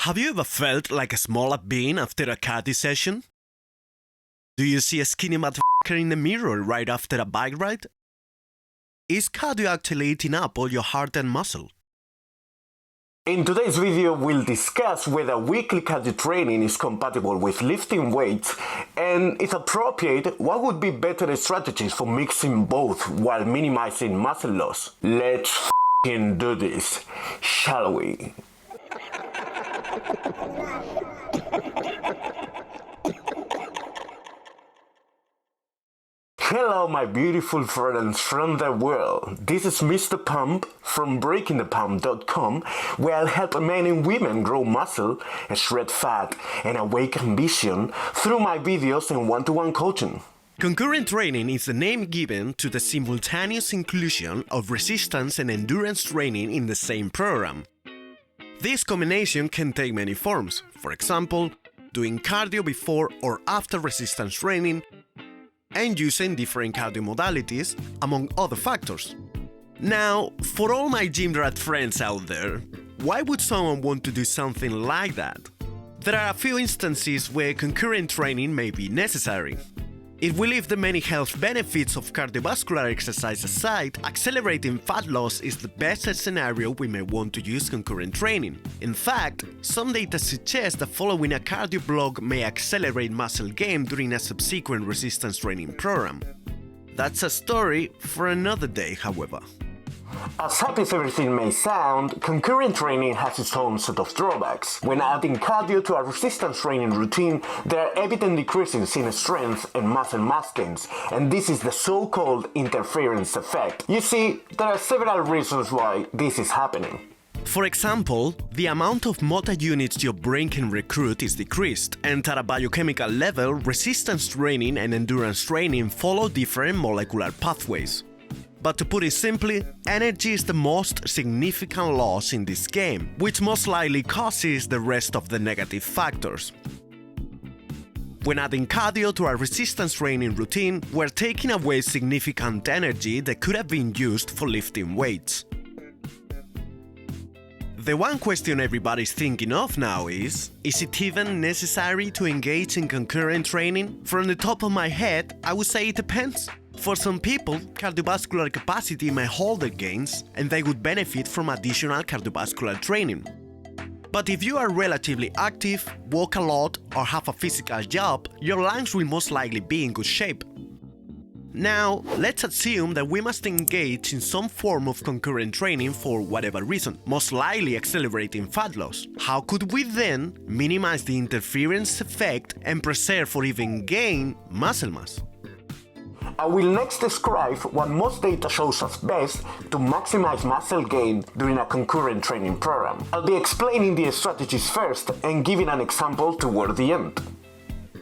Have you ever felt like a small bean after a cardio session? Do you see a skinny motherfucker in the mirror right after a bike ride? Is cardio actually eating up all your heart and muscle? In today's video, we'll discuss whether weekly cardio training is compatible with lifting weights, and if appropriate, what would be better strategies for mixing both while minimizing muscle loss. Let's f***ing do this, shall we? Hello my beautiful friends from the world, this is Mr. Pump from BreakingThePump.com, where I'll help men and women grow muscle, shred fat and awaken vision through my videos and one-to-one coaching. Concurrent training is the name given to the simultaneous inclusion of resistance and endurance training in the same program. This combination can take many forms, for example, doing cardio before or after resistance training, and using different cardio modalities, among other factors. Now, for all my gym rat friends out there, why would someone want to do something like that? There are a few instances where concurrent training may be necessary. If we leave the many health benefits of cardiovascular exercise aside, accelerating fat loss is the best scenario we may want to use concurrent training. In fact, some data suggests that following a cardio block may accelerate muscle gain during a subsequent resistance training program. That's a story for another day, however. As happy as everything may sound, concurrent training has its own set of drawbacks. When adding cardio to a resistance training routine, there are evident decreases in strength and muscle mass gains, and this is the so-called interference effect. You see, there are several reasons why this is happening. For example, the amount of motor units your brain can recruit is decreased, and at a biochemical level, resistance training and endurance training follow different molecular pathways. But to put it simply, energy is the most significant loss in this game, which most likely causes the rest of the negative factors. When adding cardio to a resistance training routine, we're taking away significant energy that could have been used for lifting weights. The one question everybody's thinking of now is it even necessary to engage in concurrent training? From the top of my head, I would say it depends. For some people, cardiovascular capacity may hold their gains, and they would benefit from additional cardiovascular training. But if you are relatively active, walk a lot, or have a physical job, your lungs will most likely be in good shape. Now, let's assume that we must engage in some form of concurrent training for whatever reason, most likely accelerating fat loss. How could we then minimize the interference effect and preserve or even gain muscle mass? I will next describe what most data shows us best to maximize muscle gain during a concurrent training program. I'll be explaining the strategies first and giving an example toward the end.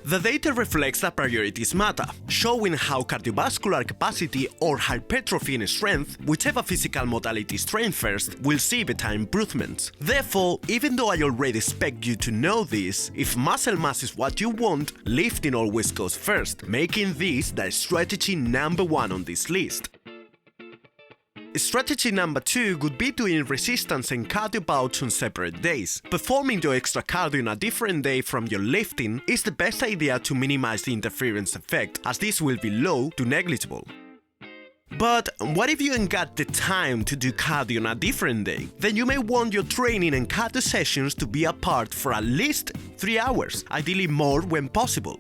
The data reflects that priorities matter, showing how cardiovascular capacity or hypertrophy and strength, whichever physical modality is trained first, will see better improvements. Therefore, even though I already expect you to know this, if muscle mass is what you want, lifting always goes first, making this the strategy number 1 on this list. Strategy number 2 would be doing resistance and cardio bouts on separate days. Performing your extra cardio on a different day from your lifting is the best idea to minimize the interference effect, as this will be low to negligible. But what if you ain't got the time to do cardio on a different day? Then you may want your training and cardio sessions to be apart for at least 3 hours, ideally more when possible.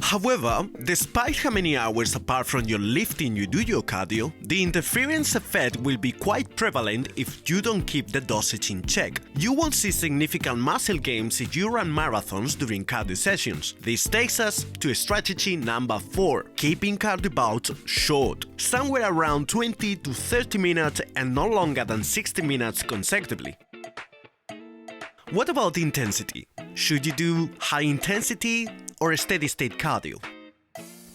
However, despite how many hours apart from your lifting you do your cardio, the interference effect will be quite prevalent if you don't keep the dosage in check. You won't see significant muscle gains if you run marathons during cardio sessions. This takes us to strategy number 4, keeping cardio bouts short, somewhere around 20 to 30 minutes and no longer than 60 minutes consecutively. What about intensity? Should you do high intensity or steady-state cardio?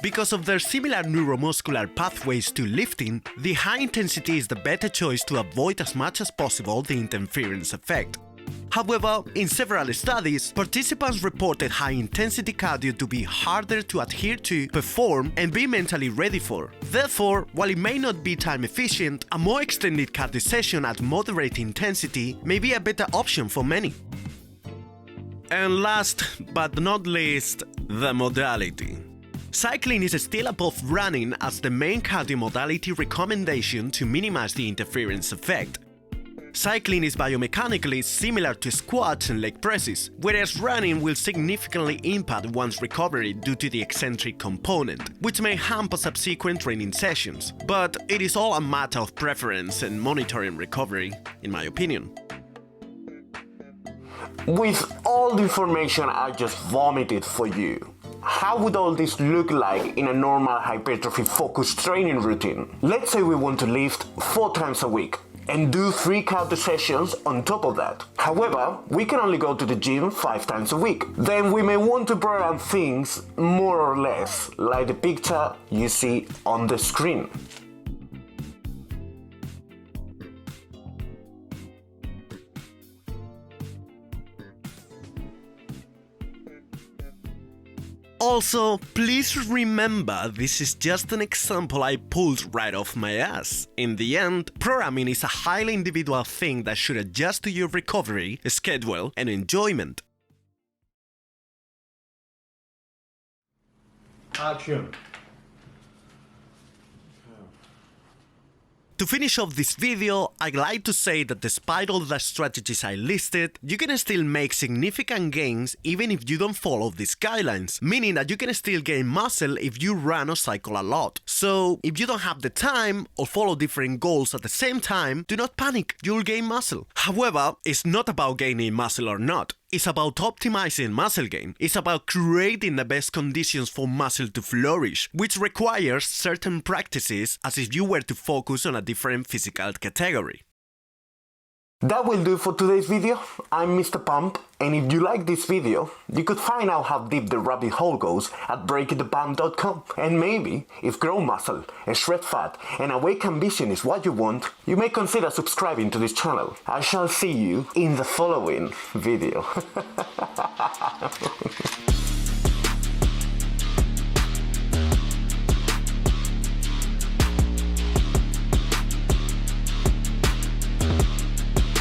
Because of their similar neuromuscular pathways to lifting, the high intensity is the better choice to avoid as much as possible the interference effect. However, in several studies, participants reported high-intensity cardio to be harder to adhere to, perform, and be mentally ready for. Therefore, while it may not be time efficient, a more extended cardio session at moderate intensity may be a better option for many. And last but not least, the modality. Cycling is still above running as the main cardio modality recommendation to minimize the interference effect. Cycling is biomechanically similar to squats and leg presses, whereas running will significantly impact one's recovery due to the eccentric component, which may hamper subsequent training sessions. But it is all a matter of preference and monitoring recovery, in my opinion. With all the information I just vomited for you, how would all this look like in a normal hypertrophy-focused training routine? Let's say we want to lift 4 times a week and do 3 cardio sessions on top of that. However, we can only go to the gym 5 times a week. Then we may want to program things more or less like the picture you see on the screen. Also, please remember this is just an example I pulled right off my ass. In the end, programming is a highly individual thing that should adjust to your recovery, schedule, and enjoyment. Action. To finish off this video, I'd like to say that despite all the strategies I listed, you can still make significant gains even if you don't follow these guidelines, meaning that you can still gain muscle if you run or cycle a lot. So, if you don't have the time or follow different goals at the same time, do not panic, you'll gain muscle. However, it's not about gaining muscle or not. It's about optimizing muscle gain. It's about creating the best conditions for muscle to flourish, which requires certain practices as if you were to focus on a different physical category. That will do for today's video. I'm Mr. Pump, and if you like this video, you could find out how deep the rabbit hole goes at breakingthepump.com. And maybe, if grow muscle, shred fat, and awaken vision is what you want, you may consider subscribing to this channel. I shall see you in the following video.